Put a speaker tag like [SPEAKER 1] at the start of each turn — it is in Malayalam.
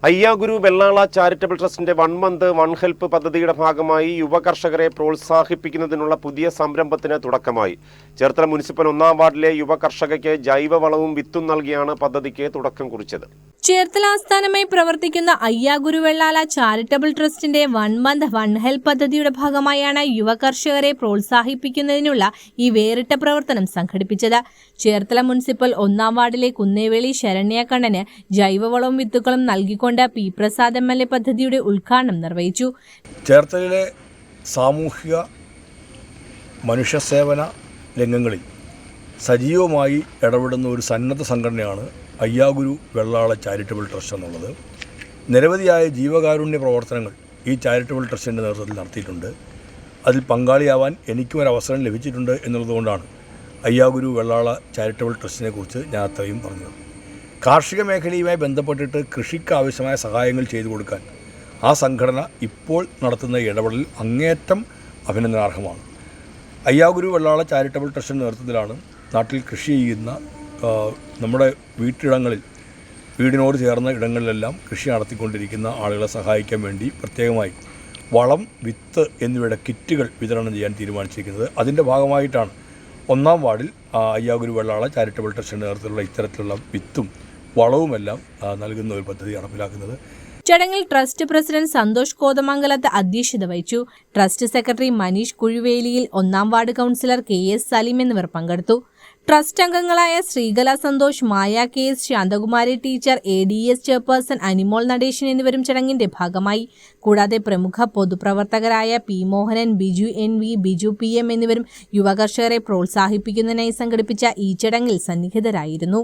[SPEAKER 1] അയ്യാഗുരു വെള്ളാള ചാരിറ്റബിൾ ട്രസ്റ്റിന്റെ 1 മന്ത് 1 ഹെൽപ്പ് പദ്ധതിയുടെ ഭാഗമായി യുവ കർഷകരെ പ്രോത്സാഹിപ്പിക്കുന്നതിനുള്ള പുതിയ സംരംഭത്തിന് തുടക്കമായി. ചേർത്തല മുനിസിപ്പൽ 1-ാം വാർഡിലെ യുവ കർഷകയ്ക്ക് ജൈവവളവും വിത്തും നൽകിയാണ് പദ്ധതിക്ക് തുടക്കം കുറിച്ചത്.
[SPEAKER 2] ചേർത്തല ആസ്ഥാനമായി പ്രവർത്തിക്കുന്ന അയ്യാഗുരു വെള്ളാള ചാരിറ്റബിൾ ട്രസ്റ്റിന്റെ 1 മന്ത് 1 ഹെൽപ്പ് പദ്ധതിയുടെ ഭാഗമായാണ് യുവ കർഷകരെ പ്രോത്സാഹിപ്പിക്കുന്നതിനുള്ള ഈ വേറിട്ട പ്രവർത്തനം സംഘടിപ്പിച്ചത്. ചേർത്തല മുനിസിപ്പൽ 1-ാം വാർഡിലെ കുന്നേവേളി ശരണ്യ കണ്ണന് ജൈവവളവും വിത്തുകളും നൽകിക്കൊണ്ട് പി പ്രസാദ് MLA പദ്ധതിയുടെ ഉദ്ഘാടനം നിർവഹിച്ചു.
[SPEAKER 3] ചേർത്തലയിലെ സാമൂഹിക മനുഷ്യസേവന രംഗങ്ങളിൽ സജീവമായി ഇടപെടുന്ന ഒരു സന്നദ്ധ സംഘടനയാണ് അയ്യാഗുരു വെള്ളാള ചാരിറ്റബിൾ ട്രസ്റ്റ് എന്നുള്ളത്. നിരവധിയായ ജീവകാരുണ്യ പ്രവർത്തനങ്ങൾ ഈ ചാരിറ്റബിൾ ട്രസ്റ്റിൻ്റെ നേതൃത്വത്തിൽ നടത്തിയിട്ടുണ്ട്. അതിൽ പങ്കാളിയാവാൻ എനിക്കും ഒരു അവസരം ലഭിച്ചിട്ടുണ്ട് എന്നുള്ളതുകൊണ്ടാണ് അയ്യാഗുരു വെള്ളാള ചാരിറ്റബിൾ ട്രസ്റ്റിനെ കുറിച്ച് ഞാൻ അത്രയും പറഞ്ഞത്. കാർഷിക മേഖലയുമായി ബന്ധപ്പെട്ടിട്ട് കൃഷിക്ക് ആവശ്യമായ സഹായങ്ങൾ ചെയ്തു കൊടുക്കാൻ ആ സംഘടന ഇപ്പോൾ നടത്തുന്ന ഇടപെടൽ അങ്ങേയറ്റം അഭിനന്ദനാർഹമാണ്. അയ്യാഗുരു വെള്ളാള ചാരിറ്റബിൾ ട്രസ്റ്റിൻ്റെ നേതൃത്വത്തിലാണ് നാട്ടിൽ കൃഷി ചെയ്യുന്ന നമ്മുടെ വീടിനോട് ചേർന്ന ഇടങ്ങളിലെല്ലാം കൃഷി നടത്തിക്കൊണ്ടിരിക്കുന്ന ആളുകളെ സഹായിക്കാൻ വേണ്ടി പ്രത്യേകമായി വളം, വിത്ത് എന്നിവയുടെ കിറ്റുകൾ വിതരണം ചെയ്യാൻ തീരുമാനിച്ചിരിക്കുന്നത്. അതിൻ്റെ ഭാഗമായിട്ടാണ് 1-ാം വാർഡിൽ അയ്യാഗുരു വെള്ളാള ചാരിറ്റബിൾ ട്രസ്റ്റിൻ്റെ നേതൃത്വത്തിലുള്ള ഇത്തരത്തിലുള്ള വിത്തും വളവുമെല്ലാം നൽകുന്ന ഒരു പദ്ധതി നടപ്പിലാക്കുന്നത്.
[SPEAKER 2] ചടങ്ങിൽ ട്രസ്റ്റ് പ്രസിഡന്റ് സന്തോഷ് കോതമംഗലത്ത് അധ്യക്ഷത വഹിച്ചു. ട്രസ്റ്റ് സെക്രട്ടറി മനീഷ് കുഴുവേലിയിൽ, 1-ാം വാർഡ് കൗൺസിലർ KS സലീം എന്നിവർ പങ്കെടുത്തു. ട്രസ്റ്റ് അംഗങ്ങളായ Sreekala Santhosh, Maya KS, Santhakumari teacher, ADS chairperson Animol Natesan എന്നിവരും ചടങ്ങിന്റെ ഭാഗമായി. കൂടാതെ പ്രമുഖ പൊതുപ്രവർത്തകരായ P Mohanan, Biju NV, Biju PM എന്നിവരും യുവ കർഷകരെ പ്രോത്സാഹിപ്പിക്കുന്നതിനായി സംഘടിപ്പിച്ച ഈ ചടങ്ങിൽ സന്നിഹിതരായിരുന്നു.